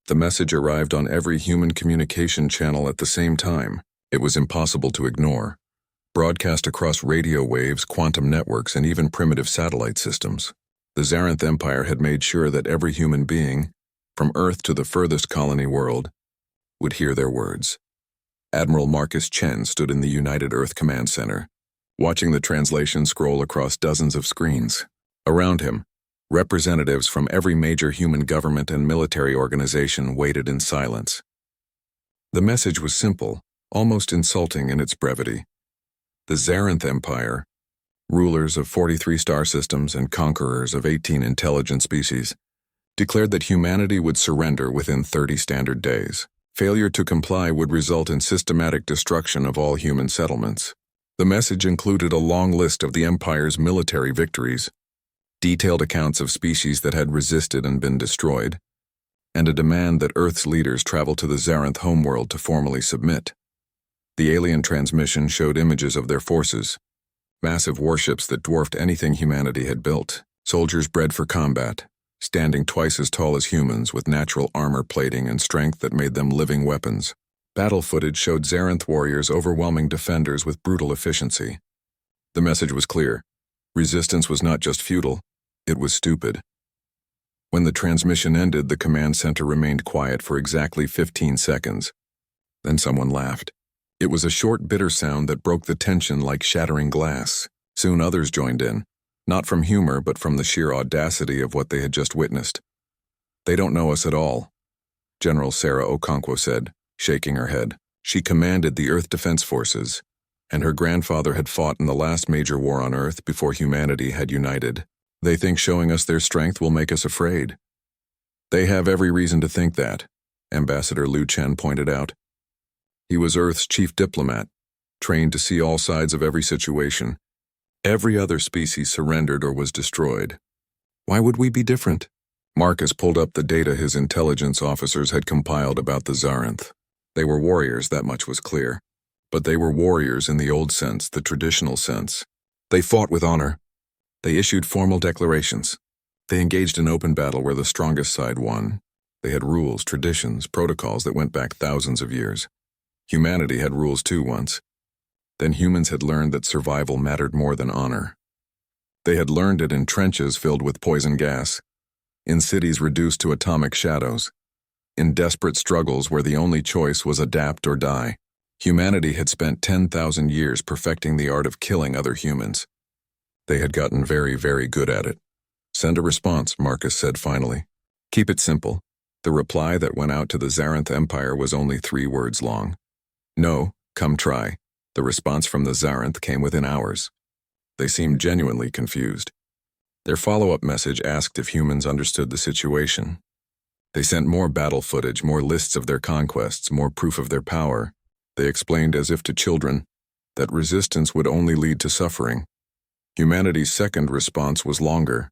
The message arrived on every human communication channel at the same time. It was impossible to ignore. Broadcast across radio waves, quantum networks, and even primitive satellite systems. The Zarenth Empire had made sure that every human being, from Earth to the furthest colony world, would hear their words. Admiral Marcus Chen stood in the United Earth Command Center, watching the translation scroll across dozens of screens. Around him, representatives from every major human government and military organization waited in silence. The message was simple, almost insulting in its brevity. The Zarenth Empire, rulers of 43 star systems and conquerors of 18 intelligent species, declared that humanity would surrender within 30 standard days. Failure to comply would result in systematic destruction of all human settlements. The message included a long list of the Empire's military victories, detailed accounts of species that had resisted and been destroyed, and a demand that Earth's leaders travel to the Zarenth homeworld to formally submit. The alien transmission showed images of their forces, massive warships that dwarfed anything humanity had built, soldiers bred for combat, standing twice as tall as humans with natural armor plating and strength that made them living weapons. Battle footage showed Zarenth warriors overwhelming defenders with brutal efficiency. The message was clear. Resistance was not just futile, it was stupid. When the transmission ended, the command center remained quiet for exactly 15 seconds. Then someone laughed. It was a short, bitter sound that broke the tension like shattering glass. Soon others joined in, not from humor but from the sheer audacity of what they had just witnessed. "They don't know us at all," General Sarah Okonkwo said, shaking her head. She commanded the Earth Defense Forces, and her grandfather had fought in the last major war on Earth before humanity had united. "They think showing us their strength will make us afraid." "They have every reason to think that," Ambassador Liu Chen pointed out. He was Earth's chief diplomat, trained to see all sides of every situation. Every other species surrendered or was destroyed. Why would we be different? Marcus pulled up the data his intelligence officers had compiled about the Zarenth. They were warriors, that much was clear. But they were warriors in the old sense, the traditional sense. They fought with honor. They issued formal declarations. They engaged in open battle where the strongest side won. They had rules, traditions, protocols that went back thousands of years. Humanity had rules too once. Then humans had learned that survival mattered more than honor. They had learned it in trenches filled with poison gas, in cities reduced to atomic shadows, in desperate struggles where the only choice was adapt or die. Humanity had spent 10,000 years perfecting the art of killing other humans. They had gotten very, very good at it. "Send a response," Marcus said finally. "Keep it simple." The reply that went out to the Zarenth Empire was only 3 words long. "No, come try." The response from the Zarenth came within hours. They seemed genuinely confused. Their follow-up message asked if humans understood the situation. They sent more battle footage, more lists of their conquests, more proof of their power. They explained as if to children that resistance would only lead to suffering. Humanity's second response was longer.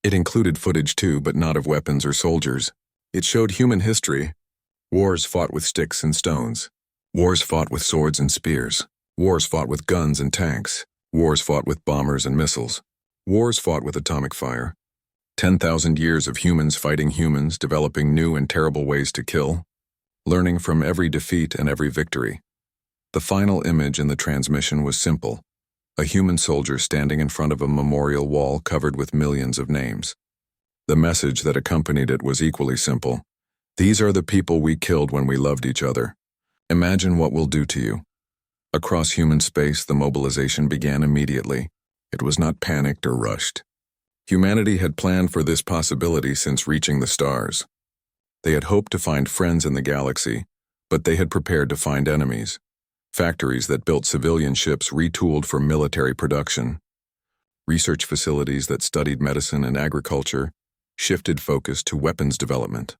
It included footage too, but not of weapons or soldiers. It showed human history. Wars fought with sticks and stones. Wars fought with swords and spears. Wars fought with guns and tanks. Wars fought with bombers and missiles. Wars fought with atomic fire. 10,000 years of humans fighting humans, developing new and terrible ways to kill, learning from every defeat and every victory. The final image in the transmission was simple: a human soldier standing in front of a memorial wall covered with millions of names. The message that accompanied it was equally simple: "These are the people we killed when we loved each other. Imagine what we'll do to you." Across human space, the mobilization began immediately. It was not panicked or rushed. Humanity had planned for this possibility since reaching the stars. They had hoped to find friends in the galaxy, but they had prepared to find enemies. Factories that built civilian ships retooled for military production. Research facilities that studied medicine and agriculture shifted focus to weapons development.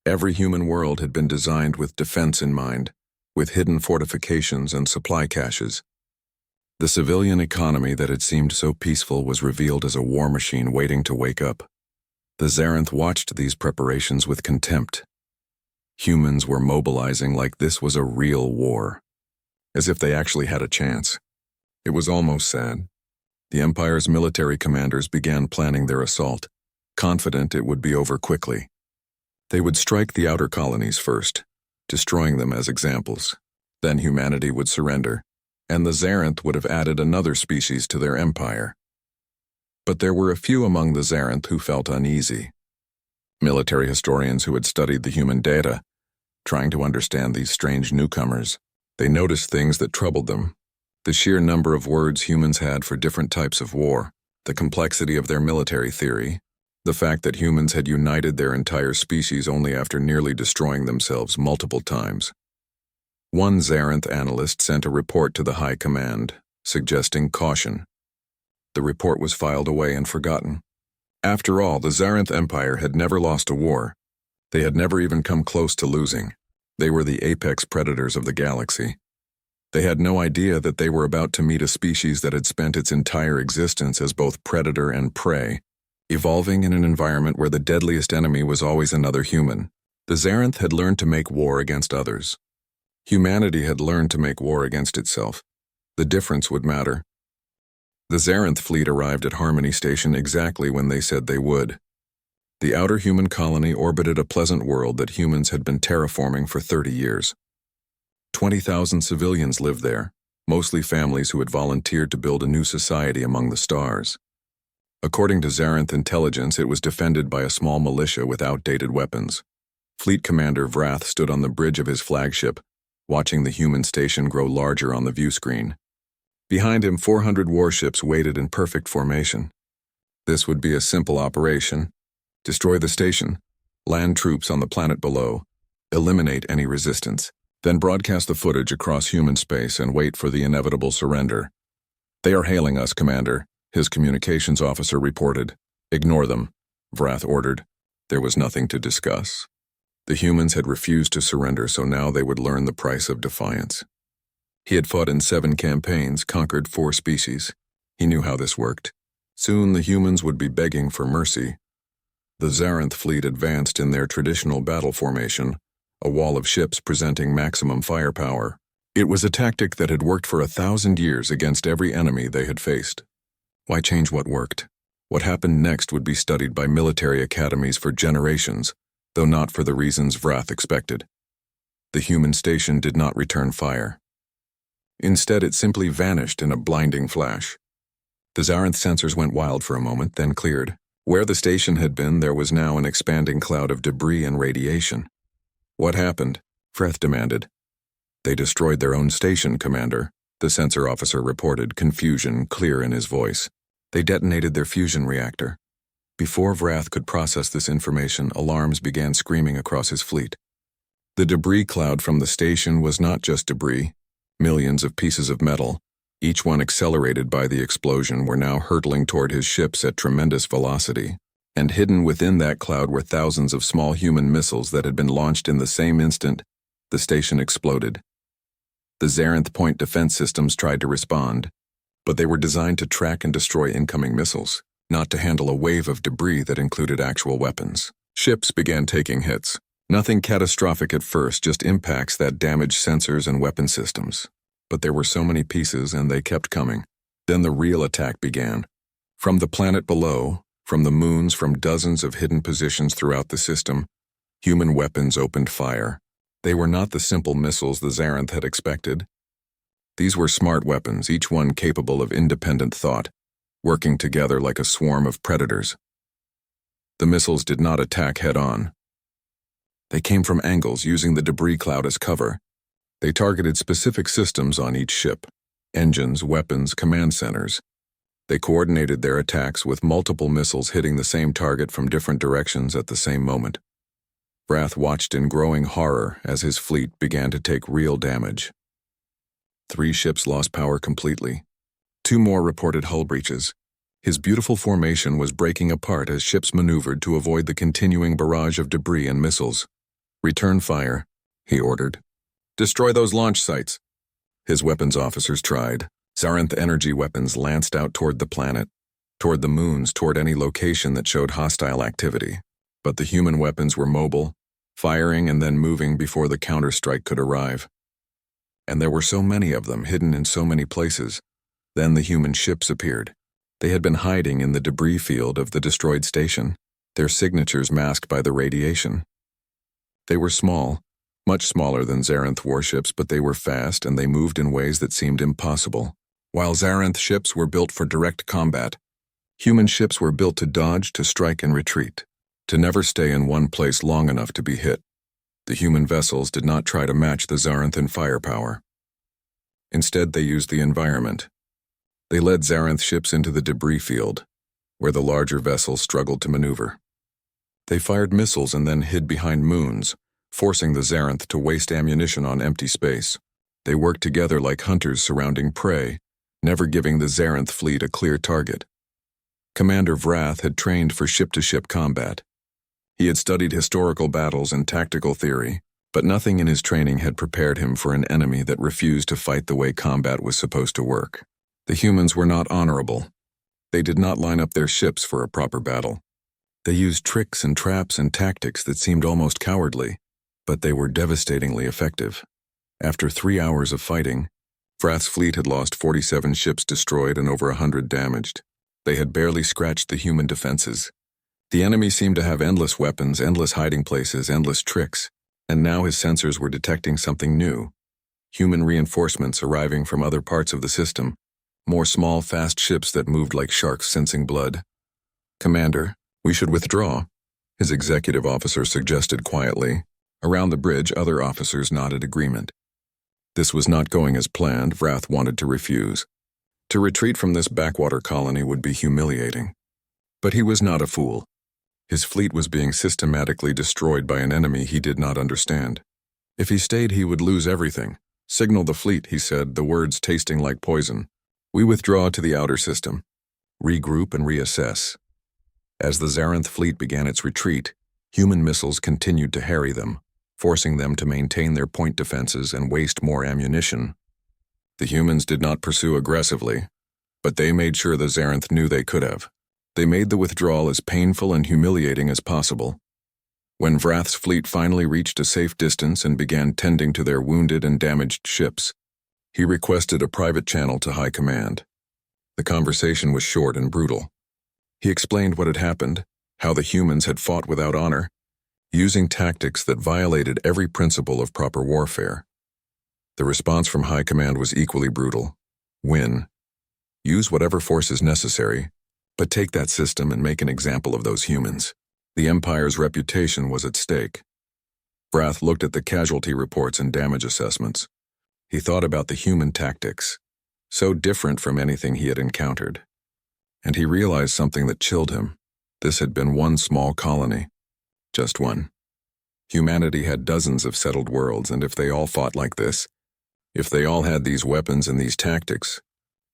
Every human world had been designed with defense in mind, with hidden fortifications and supply caches. The civilian economy that had seemed so peaceful was revealed as a war machine waiting to wake up. The Zarenth watched these preparations with contempt. Humans were mobilizing like this was a real war, as if they actually had a chance. It was almost sad. The Empire's military commanders began planning their assault, confident it would be over quickly. They would strike the outer colonies first, destroying them as examples. Then humanity would surrender, and the Zarenth would have added another species to their empire. But there were a few among the Zarenth who felt uneasy. Military historians who had studied the human data, trying to understand these strange newcomers, they noticed things that troubled them. The sheer number of words humans had for different types of war, the complexity of their military theory, the fact that humans had united their entire species only after nearly destroying themselves multiple times. One Zarenth analyst sent a report to the High Command, suggesting caution. The report was filed away and forgotten. After all, the Zarenth Empire had never lost a war. They had never even come close to losing. They were the apex predators of the galaxy. They had no idea that they were about to meet a species that had spent its entire existence as both predator and prey, evolving in an environment where the deadliest enemy was always another human. The Zarenth had learned to make war against others. Humanity had learned to make war against itself. The difference would matter. The Zarenth fleet arrived at Harmony Station exactly when they said they would. The outer human colony orbited a pleasant world that humans had been terraforming for 30 years. 20,000 civilians lived there, mostly families who had volunteered to build a new society among the stars. According to Zarenth intelligence, it was defended by a small militia with outdated weapons. Fleet Commander Vrath stood on the bridge of his flagship, watching the human station grow larger on the view screen. Behind him, 400 warships waited in perfect formation. This would be a simple operation. Destroy the station, land troops on the planet below, eliminate any resistance, then broadcast the footage across human space and wait for the inevitable surrender. "They are hailing us, Commander," his communications officer reported. "Ignore them," Vrath ordered. There was nothing to discuss. The humans had refused to surrender, so now they would learn the price of defiance. He had fought in 7 campaigns, conquered 4 species. He knew how this worked. Soon the humans would be begging for mercy. The Zarenth fleet advanced in their traditional battle formation, a wall of ships presenting maximum firepower. It was a tactic that had worked for 1,000 years against every enemy they had faced. Why change what worked? What happened next would be studied by military academies for generations, though not for the reasons Vrath expected. The human station did not return fire. Instead, it simply vanished in a blinding flash. The Zarenth sensors went wild for a moment, then cleared. Where the station had been, there was now an expanding cloud of debris and radiation. "What happened?" Vrath demanded. "They destroyed their own station, Commander," the sensor officer reported, confusion clear in his voice. "They detonated their fusion reactor." Before Vrath could process this information, alarms began screaming across his fleet. The debris cloud from the station was not just debris. Millions of pieces of metal, each one accelerated by the explosion, were now hurtling toward his ships at tremendous velocity. And hidden within that cloud were thousands of small human missiles that had been launched in the same instant the station exploded. The Zarenth point defense systems tried to respond, but they were designed to track and destroy incoming missiles, not to handle a wave of debris that included actual weapons. Ships began taking hits. Nothing catastrophic at first, just impacts that damaged sensors and weapon systems. But there were so many pieces, and they kept coming. Then the real attack began. From the planet below, from the moons, from dozens of hidden positions throughout the system, human weapons opened fire. They were not the simple missiles the Zarenth had expected. These were smart weapons, each one capable of independent thought, working together like a swarm of predators. The missiles did not attack head-on. They came from angles, using the debris cloud as cover. They targeted specific systems on each ship: engines, weapons, command centers. They coordinated their attacks with multiple missiles hitting the same target from different directions at the same moment. Vrath watched in growing horror as his fleet began to take real damage. 3 ships lost power completely. 2 more reported hull breaches. His beautiful formation was breaking apart as ships maneuvered to avoid the continuing barrage of debris and missiles. "Return fire," he ordered. "Destroy those launch sites." His weapons officers tried. Zarenth energy weapons lanced out toward the planet, toward the moons, toward any location that showed hostile activity. But the human weapons were mobile, firing and then moving before the counterstrike could arrive. And there were so many of them, hidden in so many places. Then the human ships appeared. They had been hiding in the debris field of the destroyed station, their signatures masked by the radiation. They were small, much smaller than Zarenth warships, but they were fast and they moved in ways that seemed impossible. While Zarenth ships were built for direct combat, human ships were built to dodge, to strike and retreat, to never stay in one place long enough to be hit. The human vessels did not try to match the Zarenth in firepower. Instead, they used the environment. They led Zarenth ships into the debris field, where the larger vessels struggled to maneuver. They fired missiles and then hid behind moons, forcing the Zarenth to waste ammunition on empty space. They worked together like hunters surrounding prey, never giving the Zarenth fleet a clear target. Commander Vrath had trained for ship-to-ship combat. He had studied historical battles and tactical theory, but nothing in his training had prepared him for an enemy that refused to fight the way combat was supposed to work. The humans were not honorable. They did not line up their ships for a proper battle. They used tricks and traps and tactics that seemed almost cowardly, but they were devastatingly effective. After 3 hours of fighting, Vrath's fleet had lost 47 ships destroyed and over 100 damaged. They had barely scratched the human defenses. The enemy seemed to have endless weapons, endless hiding places, endless tricks, and now his sensors were detecting something new. Human reinforcements arriving from other parts of the system. More small, fast ships that moved like sharks sensing blood. "Commander, we should withdraw," his executive officer suggested quietly. Around the bridge, other officers nodded agreement. This was not going as planned. Vrath wanted to refuse. To retreat from this backwater colony would be humiliating. But he was not a fool. His fleet was being systematically destroyed by an enemy he did not understand. If he stayed, he would lose everything. "Signal the fleet," he said, the words tasting like poison. "We withdraw to the outer system. Regroup and reassess." As the Zarenth fleet began its retreat, human missiles continued to harry them, forcing them to maintain their point defenses and waste more ammunition. The humans did not pursue aggressively, but they made sure the Zarenth knew they could have. They made the withdrawal as painful and humiliating as possible. When Vrath's fleet finally reached a safe distance and began tending to their wounded and damaged ships, he requested a private channel to High Command. The conversation was short and brutal. He explained what had happened, how the humans had fought without honor, using tactics that violated every principle of proper warfare. The response from High Command was equally brutal. "Win. Use whatever force is necessary, but take that system and make an example of those humans." The Empire's reputation was at stake. Vrath looked at the casualty reports and damage assessments. He thought about the human tactics, so different from anything he had encountered. And he realized something that chilled him. This had been one small colony. Just one. Humanity had dozens of settled worlds, and if they all fought like this, if they all had these weapons and these tactics,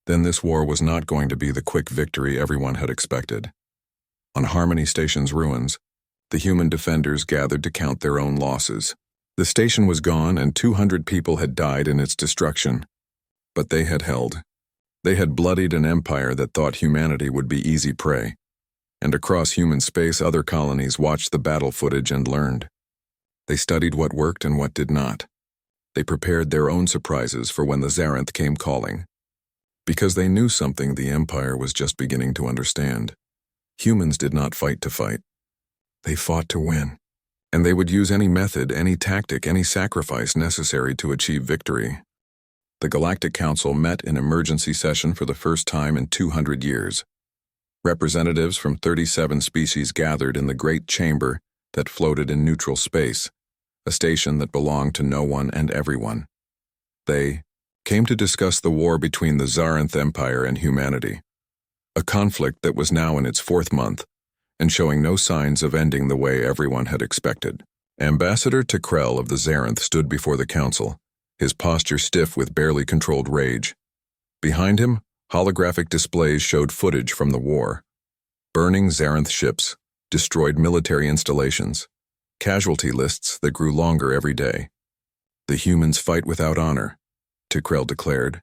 then this war was not going to be the quick victory everyone had expected. On Harmony Station's ruins, the human defenders gathered to count their own losses. The station was gone and 200 people had died in its destruction. But they had held. They had bloodied an empire that thought humanity would be easy prey. And across human space, other colonies watched the battle footage and learned. They studied what worked and what did not. They prepared their own surprises for when the Zarenth came calling. Because they knew something the Empire was just beginning to understand. Humans did not fight to fight. They fought to win. And they would use any method, any tactic, any sacrifice necessary to achieve victory. The Galactic Council met in emergency session for the first time in 200 years. Representatives from 37 species gathered in the great chamber that floated in neutral space, a station that belonged to no one and everyone. They came to discuss the war between the Zarenth Empire and humanity, a conflict that was now in its 4th month and showing no signs of ending the way everyone had expected. Ambassador Tekrell of the Zarenth stood before the council, his posture stiff with barely controlled rage. Behind him, holographic displays showed footage from the war. Burning Zarenth ships, destroyed military installations, casualty lists that grew longer every day. "The humans fight without honor," Tekrell declared,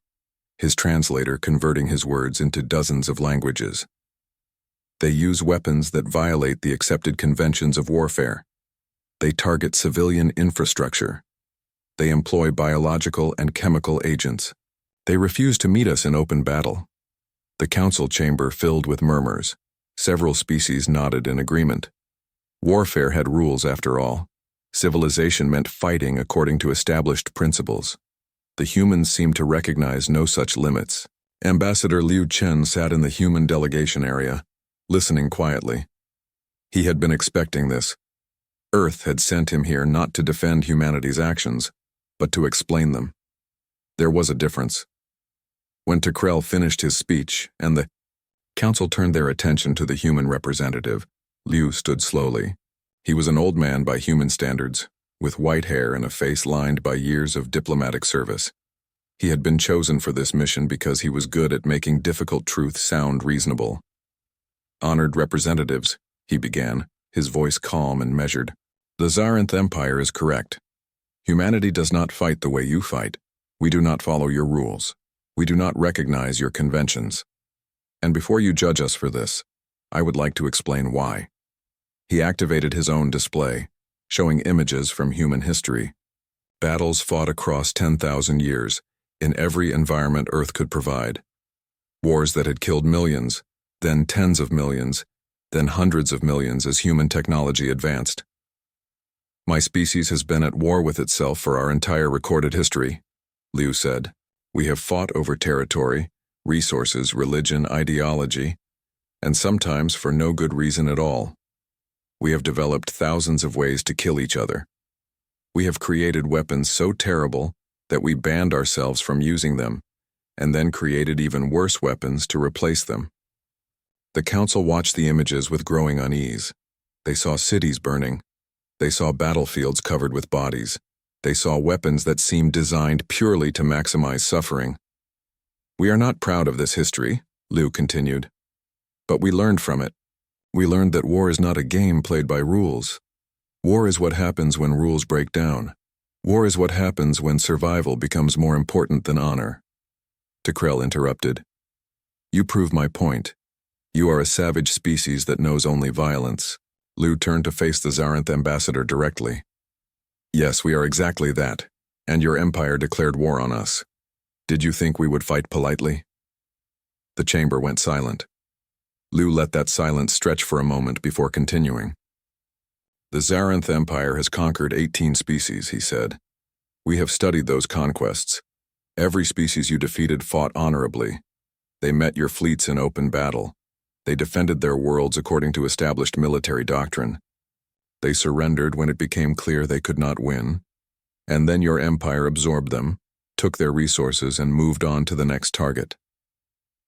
his translator converting his words into dozens of languages. "They use weapons that violate the accepted conventions of warfare. They target civilian infrastructure. They employ biological and chemical agents. They refuse to meet us in open battle." The council chamber filled with murmurs. Several species nodded in agreement. Warfare had rules after all. Civilization meant fighting according to established principles. The humans seemed to recognize no such limits. Ambassador Liu Chen sat in the human delegation area, listening quietly. He had been expecting this. Earth had sent him here not to defend humanity's actions, but to explain them. There was a difference. When Tekrel finished his speech and the council turned their attention to the human representative, Liu stood slowly. He was an old man by human standards, with white hair and a face lined by years of diplomatic service. He had been chosen for this mission because he was good at making difficult truth sound reasonable. "Honored representatives," he began, his voice calm and measured. "The Zarinth Empire is correct. Humanity does not fight the way you fight. We do not follow your rules. We do not recognize your conventions. And before you judge us for this, I would like to explain why." He activated his own display, showing images from human history. Battles fought across 10,000 years, in every environment Earth could provide. Wars that had killed millions, then tens of millions, then hundreds of millions as human technology advanced. "My species has been at war with itself for our entire recorded history," Liu said. "We have fought over territory, resources, religion, ideology, and sometimes for no good reason at all. We have developed thousands of ways to kill each other. We have created weapons so terrible that we banned ourselves from using them, and then created even worse weapons to replace them." The council watched the images with growing unease. They saw cities burning. They saw battlefields covered with bodies. They saw weapons that seemed designed purely to maximize suffering. "We are not proud of this history," Liu continued, "but we learned from it. We learned that war is not a game played by rules. War is what happens when rules break down. War is what happens when survival becomes more important than honor." Tekrel interrupted. "You prove my point. You are a savage species that knows only violence." Liu turned to face the Zarinth ambassador directly. "Yes, we are exactly that, and your empire declared war on us. Did you think we would fight politely?" The chamber went silent. Liu let that silence stretch for a moment before continuing. "The Zarinth Empire has conquered 18 species," he said. "We have studied those conquests. Every species you defeated fought honorably. They met your fleets in open battle. They defended their worlds according to established military doctrine. They surrendered when it became clear they could not win, and then your empire absorbed them, took their resources, and moved on to the next target."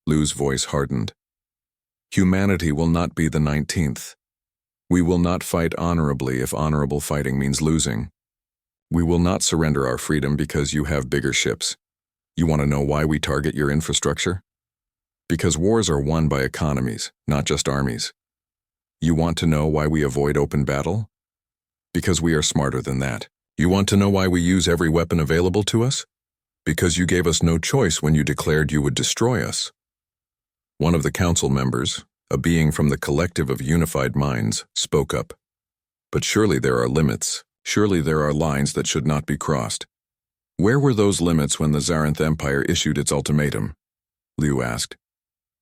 Liu's voice hardened. "Humanity will not be the 19th. We will not fight honorably if honorable fighting means losing. We will not surrender our freedom because you have bigger ships. You want to know why we target your infrastructure? Because wars are won by economies, not just armies. You want to know why we avoid open battle? Because we are smarter than that. You want to know why we use every weapon available to us? Because you gave us no choice when you declared you would destroy us." One of the council members, a being from the collective of unified minds, spoke up. "But surely there are limits. Surely there are lines that should not be crossed." "Where were those limits when the Zarinth Empire issued its ultimatum?" Liu asked.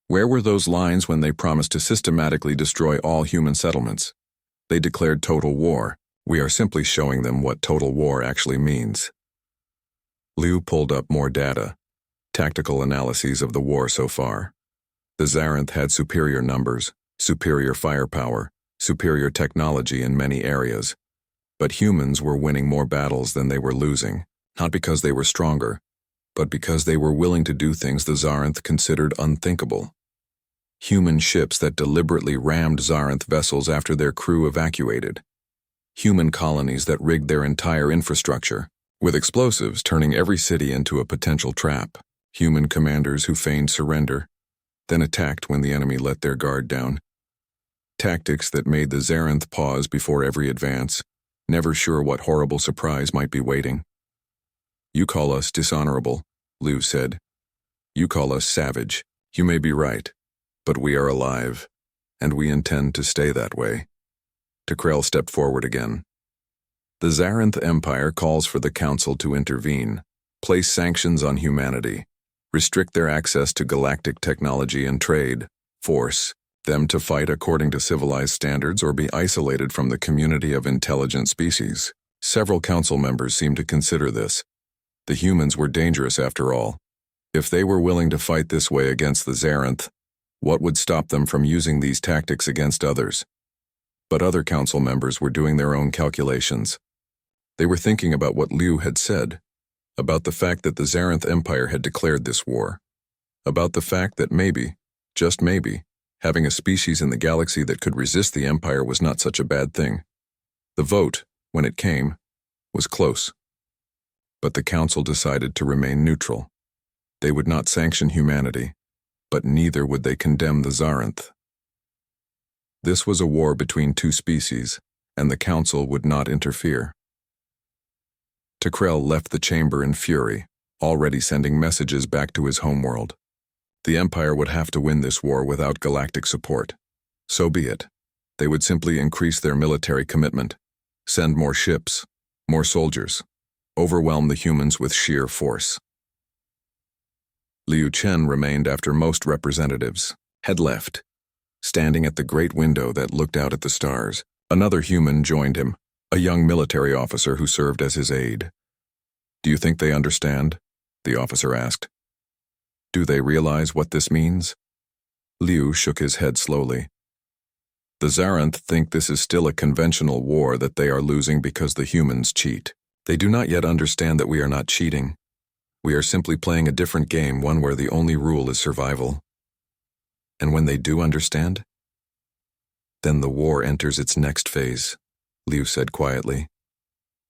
"Where were those lines when they promised to systematically destroy all human settlements? They declared total war. We are simply showing them what total war actually means." Liu pulled up more data, tactical analyses of the war so far. The Zarinth had superior numbers, superior firepower, superior technology in many areas. But humans were winning more battles than they were losing, not because they were stronger, but because they were willing to do things the Zarinth considered unthinkable. Human ships that deliberately rammed Zarinth vessels after their crew evacuated. Human colonies that rigged their entire infrastructure, with explosives turning every city into a potential trap. Human commanders who feigned surrender, then attacked when the enemy let their guard down. Tactics that made the Zarinth pause before every advance, never sure what horrible surprise might be waiting. "You call us dishonorable," Liu said. "You call us savage. You may be right, but we are alive, and we intend to stay that way." Tekrel stepped forward again. "The Zarinth Empire calls for the Council to intervene, place sanctions on humanity, restrict their access to galactic technology and trade, force them to fight according to civilized standards or be isolated from the community of intelligent species. Several council members seemed to consider this. The humans were dangerous after all. If they were willing to fight this way against the Zarenth, what would stop them from using these tactics against others? But other council members were doing their own calculations. They were thinking about what Liu had said, about the fact that the Zarenth Empire had declared this war, about the fact that maybe, just maybe, having a species in the galaxy that could resist the Empire was not such a bad thing. The vote, when it came, was close. But the Council decided to remain neutral. They would not sanction humanity, but neither would they condemn the Zarenth. This was a war between two species, and the Council would not interfere. Tekrel left the chamber in fury, already sending messages back to his homeworld. The Empire would have to win this war without galactic support. So be it. They would simply increase their military commitment, send more ships, more soldiers, overwhelm the humans with sheer force. Liu Chen remained after most representatives had left. Standing at the great window that looked out at the stars, another human joined him, a young military officer who served as his aide. "Do you think they understand?" the officer asked. "Do they realize what this means?" Liu shook his head slowly. "The Zarenth think this is still a conventional war that they are losing because the humans cheat. They do not yet understand that we are not cheating. We are simply playing a different game, one where the only rule is survival. And when they do understand, then the war enters its next phase," Liu said quietly.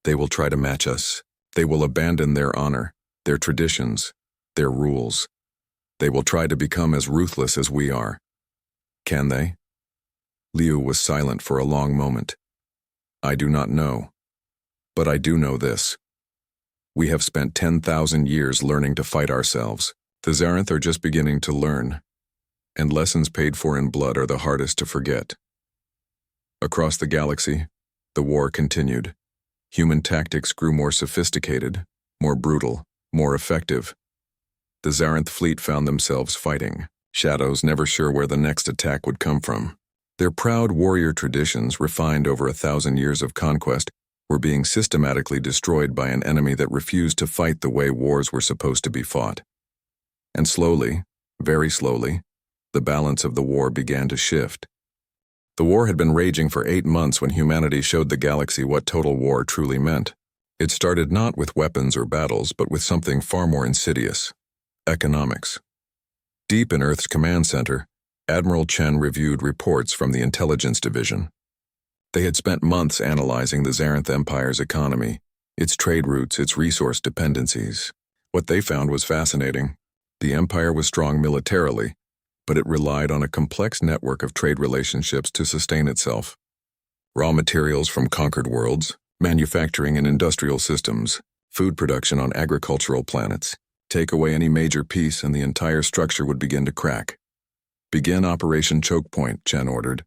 "They will try to match us. They will abandon their honor, their traditions, their rules. They will try to become as ruthless as we are. Can they?" Liu was silent for a long moment. "I do not know. But I do know this. We have spent 10,000 years learning to fight ourselves. The Zarenth are just beginning to learn. And lessons paid for in blood are the hardest to forget." Across the galaxy, the war continued. Human tactics grew more sophisticated, more brutal, more effective. The Zarenth fleet found themselves fighting, shadows never sure where the next attack would come from. Their proud warrior traditions, refined over 1,000 years of conquest, were being systematically destroyed by an enemy that refused to fight the way wars were supposed to be fought. And slowly, very slowly, the balance of the war began to shift. The war had been raging for 8 months when humanity showed the galaxy what total war truly meant. It started not with weapons or battles, but with something far more insidious: economics. Deep in Earth's command center, Admiral Chen reviewed reports from the Intelligence Division. They had spent months analyzing the Zarenth Empire's economy, its trade routes, its resource dependencies. What they found was fascinating. The Empire was strong militarily, but it relied on a complex network of trade relationships to sustain itself. Raw materials from conquered worlds, manufacturing and industrial systems, food production on agricultural planets. Take away any major piece and the entire structure would begin to crack. "Begin Operation Choke Point," Chen ordered.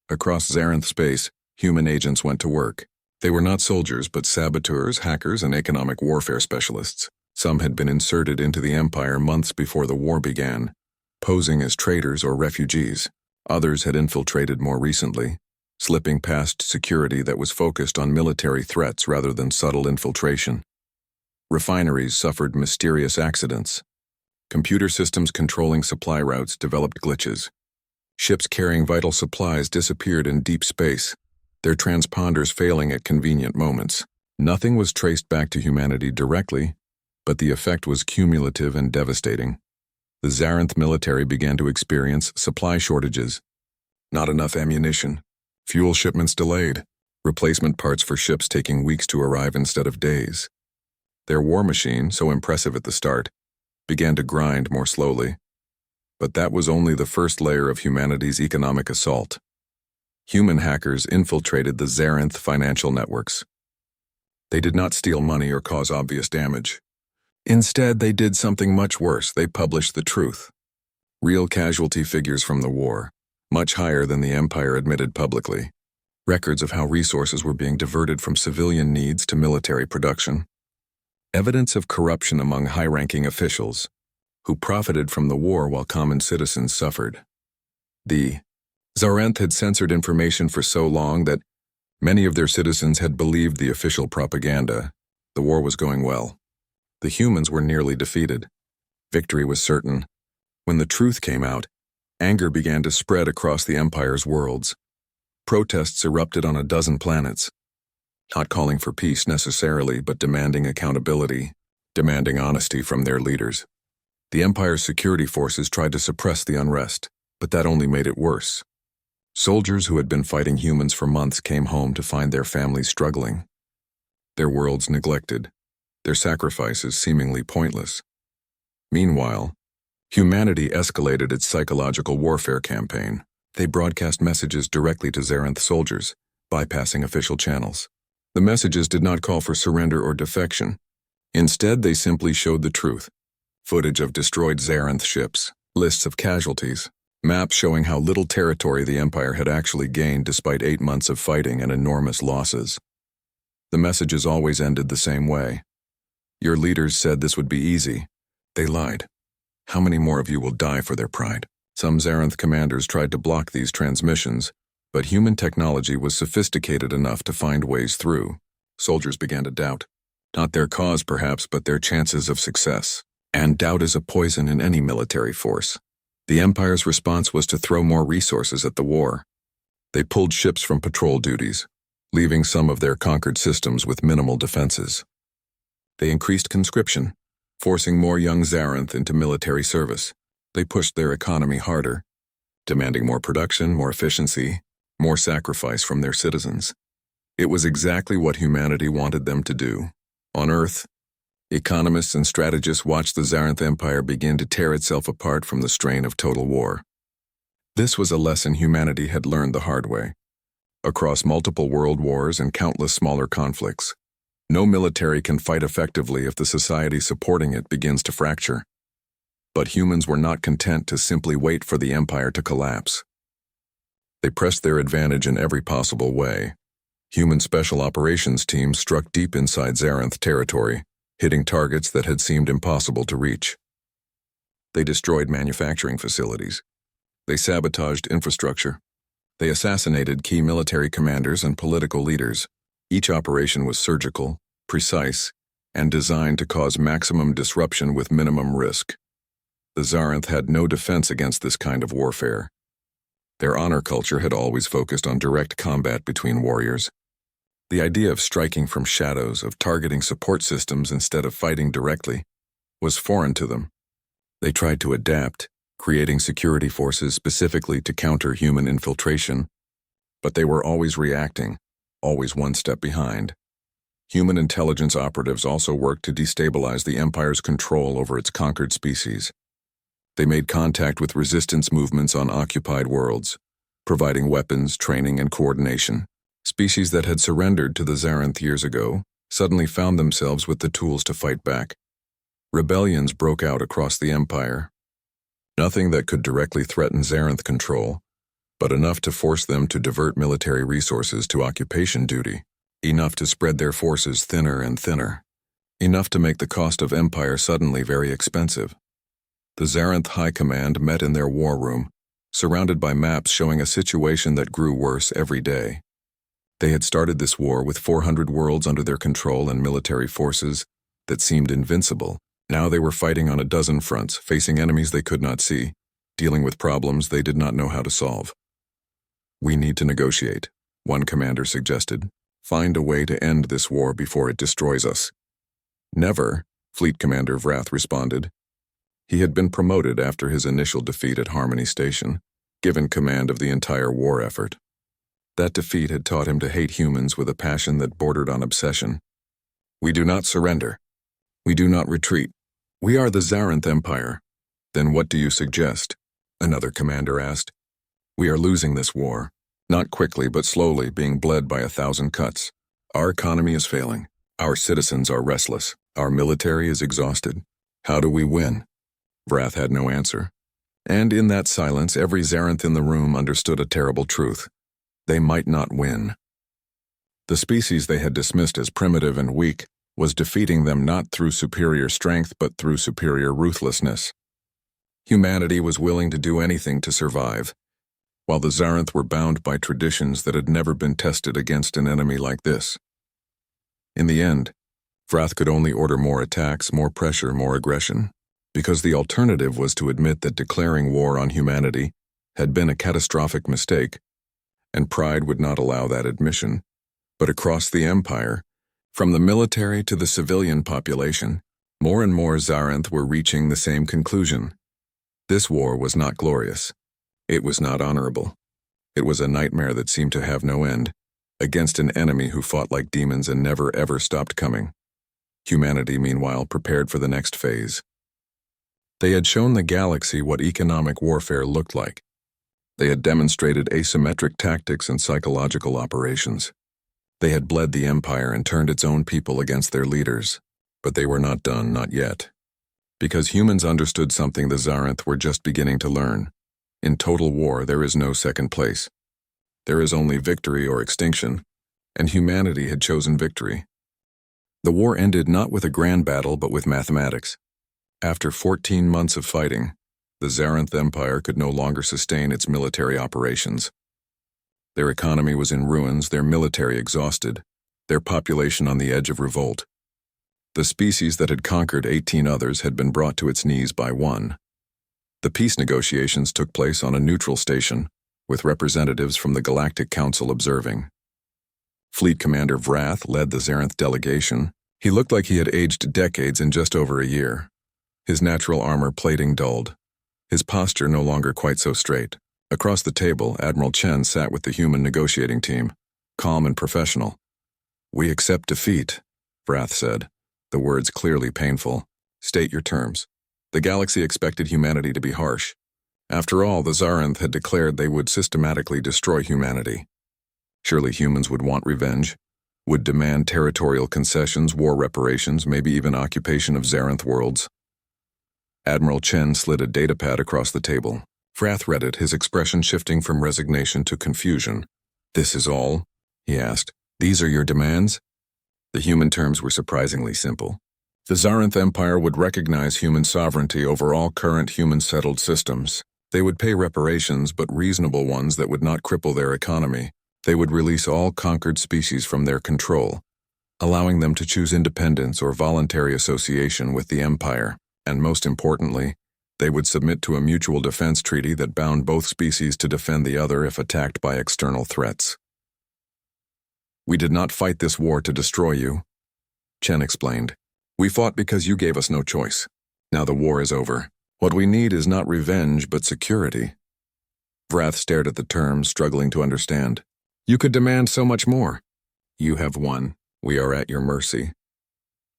Across Zarenth space, human agents went to work. They were not soldiers, but saboteurs, hackers, and economic warfare specialists. Some had been inserted into the Empire months before the war began, posing as traitors or refugees. Others had infiltrated more recently, slipping past security that was focused on military threats rather than subtle infiltration. Refineries suffered mysterious accidents. Computer systems controlling supply routes developed glitches. Ships carrying vital supplies disappeared in deep space, their transponders failing at convenient moments. Nothing was traced back to humanity directly, but the effect was cumulative and devastating. The Zarenth military began to experience supply shortages. Not enough ammunition, fuel shipments delayed, replacement parts for ships taking weeks to arrive instead of days. Their war machine, so impressive at the start, began to grind more slowly. But that was only the first layer of humanity's economic assault. Human hackers infiltrated the Zarenth financial networks. They did not steal money or cause obvious damage. Instead, they did something much worse. They published the truth. Real casualty figures from the war, much higher than the Empire admitted publicly. Records of how resources were being diverted from civilian needs to military production. Evidence of corruption among high-ranking officials, who profited from the war while common citizens suffered. The Zarenth had censored information for so long that Many of their citizens had believed the official propaganda. The war was going well. The humans were nearly defeated. Victory was certain. When the truth came out, anger began to spread across the Empire's worlds. Protests erupted on a dozen planets, not calling for peace necessarily, but demanding accountability, demanding honesty from their leaders. The Empire's security forces tried to suppress the unrest, but that only made it worse. Soldiers who had been fighting humans for months came home to find their families struggling, their worlds neglected, their sacrifices seemingly pointless. Meanwhile, humanity escalated its psychological warfare campaign. They broadcast messages directly to Zarenth soldiers, bypassing official channels. The messages did not call for surrender or defection. Instead, they simply showed the truth. Footage of destroyed Zarenth ships, lists of casualties, maps showing how little territory the Empire had actually gained despite 8 months of fighting and enormous losses. The messages always ended the same way. Your leaders said this would be easy. They lied. How many more of you will die for their pride? Some Zarenth commanders tried to block these transmissions, but human technology was sophisticated enough to find ways through. Soldiers began to doubt. Not their cause, perhaps, but their chances of success. And doubt is a poison in any military force. The Empire's response was to throw more resources at the war. They pulled ships from patrol duties, leaving some of their conquered systems with minimal defenses. They increased conscription, forcing more young Zarenth into military service. They pushed their economy harder, demanding more production, more efficiency, more sacrifice from their citizens. It was exactly what humanity wanted them to do. On Earth, economists and strategists watched the Zarenth Empire begin to tear itself apart from the strain of total war. This was a lesson humanity had learned the hard way. Across multiple world wars and countless smaller conflicts, no military can fight effectively if the society supporting it begins to fracture. But humans were not content to simply wait for the Empire to collapse. They pressed their advantage in every possible way. Human special operations teams struck deep inside Zarenth territory, hitting targets that had seemed impossible to reach. They destroyed manufacturing facilities. They sabotaged infrastructure. They assassinated key military commanders and political leaders. Each operation was surgical, precise, and designed to cause maximum disruption with minimum risk. The Zarenth had no defense against this kind of warfare. Their honor culture had always focused on direct combat between warriors. The idea of striking from shadows, of targeting support systems instead of fighting directly, was foreign to them. They tried to adapt, creating security forces specifically to counter human infiltration, but they were always reacting, always one step behind. Human intelligence operatives also worked to destabilize the Empire's control over its conquered species. They made contact with resistance movements on occupied worlds, providing weapons, training, and coordination. Species that had surrendered to the Zarenth years ago suddenly found themselves with the tools to fight back. Rebellions broke out across the Empire. Nothing that could directly threaten Zarenth control, but enough to force them to divert military resources to occupation duty, enough to spread their forces thinner and thinner, enough to make the cost of empire suddenly very expensive. The Zarenth High Command met in their war room, surrounded by maps showing a situation that grew worse every day. They had started this war with 400 worlds under their control and military forces that seemed invincible. Now they were fighting on a dozen fronts, facing enemies they could not see, dealing with problems they did not know how to solve. "We need to negotiate," one commander suggested. "Find a way to end this war before it destroys us." "Never," Fleet Commander Vrath responded. He had been promoted after his initial defeat at Harmony Station, given command of the entire war effort. That defeat had taught him to hate humans with a passion that bordered on obsession. "We do not surrender. We do not retreat. We are the Zarenth Empire." "Then what do you suggest?" another commander asked. "We are losing this war. Not quickly, but slowly, being bled by 1,000 cuts. Our economy is failing. Our citizens are restless. Our military is exhausted. How do we win?" Vrath had no answer. And in that silence, every Zarenth in the room understood a terrible truth. They might not win. The species they had dismissed as primitive and weak was defeating them not through superior strength but through superior ruthlessness. Humanity was willing to do anything to survive. while the Zarenth were bound by traditions that had never been tested against an enemy like this. In the end, Vrath could only order more attacks, more pressure, more aggression, because the alternative was to admit that declaring war on humanity had been a catastrophic mistake, and pride would not allow that admission. But across the Empire, from the military to the civilian population, more and more Zarenth were reaching the same conclusion. This war was not glorious. It was not honorable. It was a nightmare that seemed to have no end, against an enemy who fought like demons and never ever stopped coming. Humanity, meanwhile, prepared for the next phase. They had shown the galaxy what economic warfare looked like. They had demonstrated asymmetric tactics and psychological operations. They had bled the Empire and turned its own people against their leaders. But they were not done, not yet. Because humans understood something the Zarenth were just beginning to learn. In total war, there is no second place. There is only victory or extinction, and humanity had chosen victory. The war ended not with a grand battle, but with mathematics. After 14 months of fighting, the Zarenth Empire could no longer sustain its military operations. Their economy was in ruins, their military exhausted, their population on the edge of revolt. The species that had conquered 18 others had been brought to its knees by one. The peace negotiations took place on a neutral station, with representatives from the Galactic Council observing. Fleet Commander Vrath led the Zarenth delegation. He looked like he had aged decades in just over a year. His natural armor plating dulled, his posture no longer quite so straight. Across the table, Admiral Chen sat with the human negotiating team, calm and professional. "We accept defeat," Vrath said, the words clearly painful. "State your terms." The galaxy expected humanity to be harsh. After all, the Zarenth had declared they would systematically destroy humanity. Surely humans would want revenge, would demand territorial concessions, war reparations, maybe even occupation of Zarenth worlds. Admiral Chen slid a datapad across the table. Vrath read it, his expression shifting from resignation to confusion. "This is all?" he asked. "These are your demands?" The human terms were surprisingly simple. The Zarenth Empire would recognize human sovereignty over all current human-settled systems. They would pay reparations, but reasonable ones that would not cripple their economy. They would release all conquered species from their control, allowing them to choose independence or voluntary association with the Empire. And most importantly, they would submit to a mutual defense treaty that bound both species to defend the other if attacked by external threats. "We did not fight this war to destroy you," Chen explained. "We fought because you gave us no choice. Now the war is over. What we need is not revenge, but security." Vrath stared at the terms, struggling to understand. "You could demand so much more." "You have won. We are at your mercy."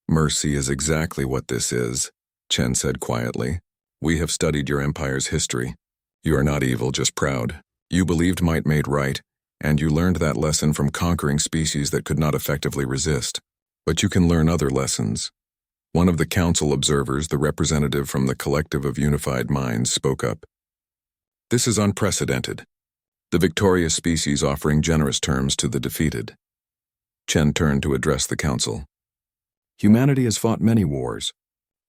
"Mercy is exactly what this is," Chen said quietly. "We have studied your empire's history. You are not evil, just proud. You believed might made right, and you learned that lesson from conquering species that could not effectively resist. But you can learn other lessons." One of the council observers, the representative from the Collective of Unified Minds, spoke up. "This is unprecedented. The victorious species offering generous terms to the defeated." Chen turned to address the council. "Humanity has fought many wars.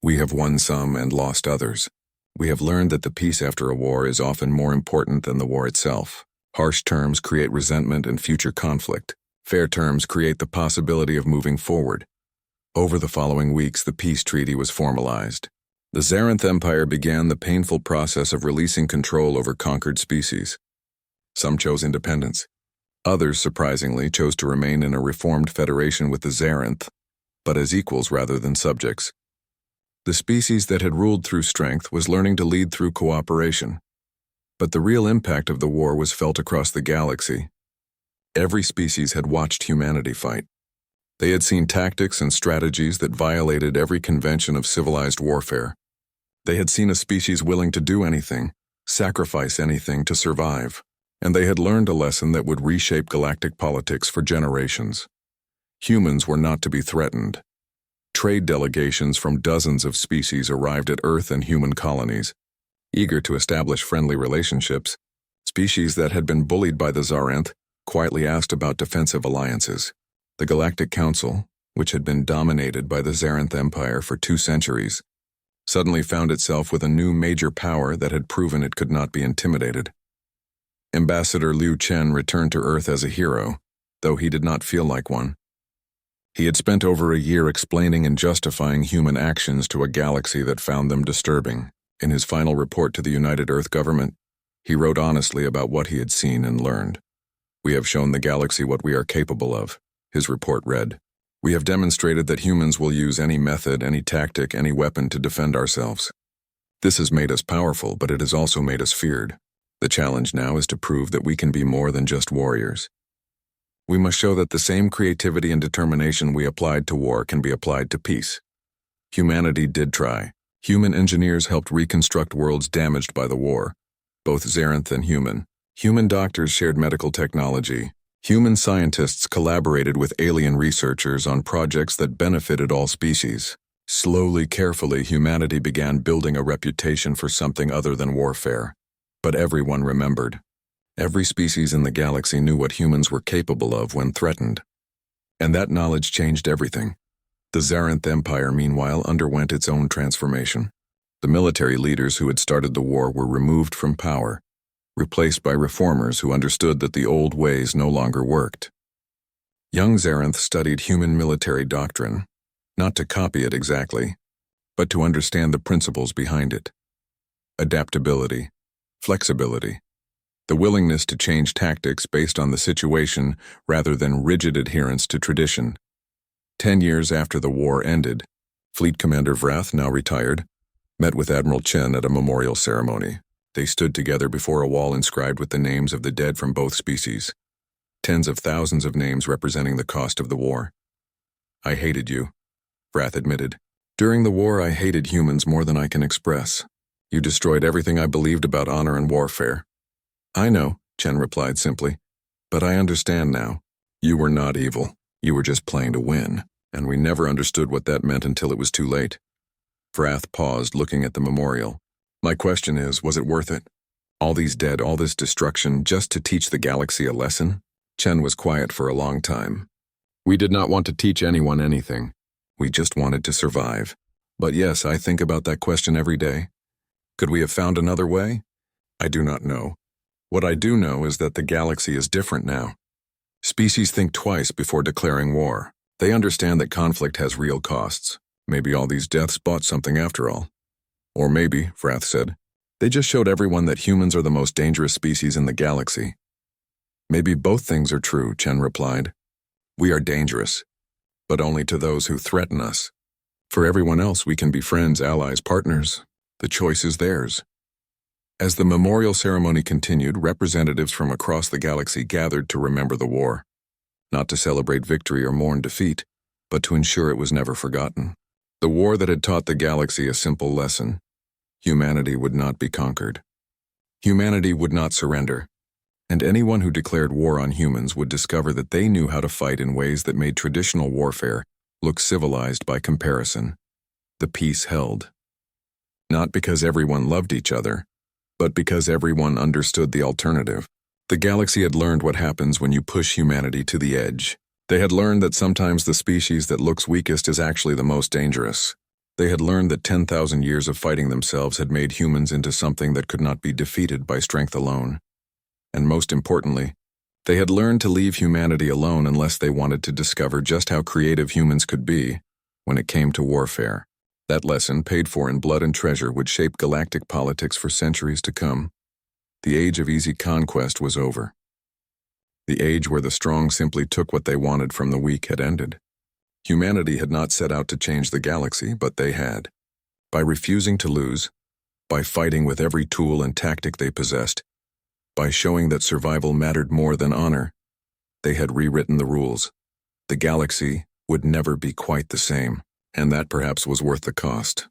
We have won some and lost others. We have learned that the peace after a war is often more important than the war itself. Harsh terms create resentment and future conflict. Fair terms create the possibility of moving forward. Over the following weeks, the peace treaty was formalized. The Zarenth Empire began the painful process of releasing control over conquered species. Some chose independence. Others, surprisingly, chose to remain in a reformed federation with the Zarenth, but as equals rather than subjects. The species that had ruled through strength was learning to lead through cooperation. But the real impact of the war was felt across the galaxy. Every species had watched humanity fight. They had seen tactics and strategies that violated every convention of civilized warfare. They had seen a species willing to do anything, sacrifice anything to survive, and they had learned a lesson that would reshape galactic politics for generations. Humans were not to be threatened. Trade delegations from dozens of species arrived at Earth and human colonies, eager to establish friendly relationships. Species that had been bullied by the Zarenth quietly asked about defensive alliances. The Galactic Council, which had been dominated by the Zarenth Empire for 2 centuries, suddenly found itself with a new major power that had proven it could not be intimidated. Ambassador Liu Chen returned to Earth as a hero, though he did not feel like one. He had spent over a year explaining and justifying human actions to a galaxy that found them disturbing. In his final report to the United Earth government, he wrote honestly about what he had seen and learned. "We have shown the galaxy what we are capable of," his report read. "We have demonstrated that humans will use any method, any tactic, any weapon to defend ourselves. This has made us powerful, but it has also made us feared. The challenge now is to prove that we can be more than just warriors. We must show that the same creativity and determination we applied to war can be applied to peace." Humanity did try. Human engineers helped reconstruct worlds damaged by the war, both Xaranth and human. Human doctors shared medical technology. Human scientists collaborated with alien researchers on projects that benefited all species. Slowly, carefully, humanity began building a reputation for something other than warfare. But everyone remembered. Every species in the galaxy knew what humans were capable of when threatened. And that knowledge changed everything. The Xaranth Empire, meanwhile, underwent its own transformation. The military leaders who had started the war were removed from power, replaced by reformers who understood that the old ways no longer worked. Young Xaranth studied human military doctrine, not to copy it exactly, but to understand the principles behind it. Adaptability, flexibility, the willingness to change tactics based on the situation rather than rigid adherence to tradition. 10 years after the war ended, Fleet Commander Vrath, now retired, met with Admiral Chen at a memorial ceremony. They stood together before a wall inscribed with the names of the dead from both species. Tens of thousands of names representing the cost of the war. "I hated you," Vrath admitted. "During the war, I hated humans more than I can express. You destroyed everything I believed about honor and warfare." "I know," Chen replied simply, "but I understand now. You were not evil. You were just playing to win, and we never understood what that meant until it was too late." Vrath paused, looking at the memorial. "My question is, was it worth it? All these dead, all this destruction, just to teach the galaxy a lesson?" Chen was quiet for a long time. "We did not want to teach anyone anything. We just wanted to survive. But yes, I think about that question every day. Could we have found another way? I do not know. What I do know is that the galaxy is different now. Species think twice before declaring war. They understand that conflict has real costs. Maybe all these deaths bought something after all. Or maybe," Vrath said, "they just showed everyone that humans are the most dangerous species in the galaxy." "Maybe both things are true," Chen replied. "We are dangerous, but only to those who threaten us. For everyone else, we can be friends, allies, partners. The choice is theirs." As the memorial ceremony continued, representatives from across the galaxy gathered to remember the war. Not to celebrate victory or mourn defeat, but to ensure it was never forgotten. The war that had taught the galaxy a simple lesson. Humanity would not be conquered. Humanity would not surrender. And anyone who declared war on humans would discover that they knew how to fight in ways that made traditional warfare look civilized by comparison. The peace held. Not because everyone loved each other, but because everyone understood the alternative. The galaxy had learned what happens when you push humanity to the edge. They had learned that sometimes the species that looks weakest is actually the most dangerous. They had learned that 10,000 years of fighting themselves had made humans into something that could not be defeated by strength alone. And most importantly, they had learned to leave humanity alone unless they wanted to discover just how creative humans could be when it came to warfare. That lesson, paid for in blood and treasure, would shape galactic politics for centuries to come. The age of easy conquest was over. The age where the strong simply took what they wanted from the weak had ended. Humanity had not set out to change the galaxy, but they had. By refusing to lose, by fighting with every tool and tactic they possessed, by showing that survival mattered more than honor, they had rewritten the rules. The galaxy would never be quite the same, and that perhaps was worth the cost.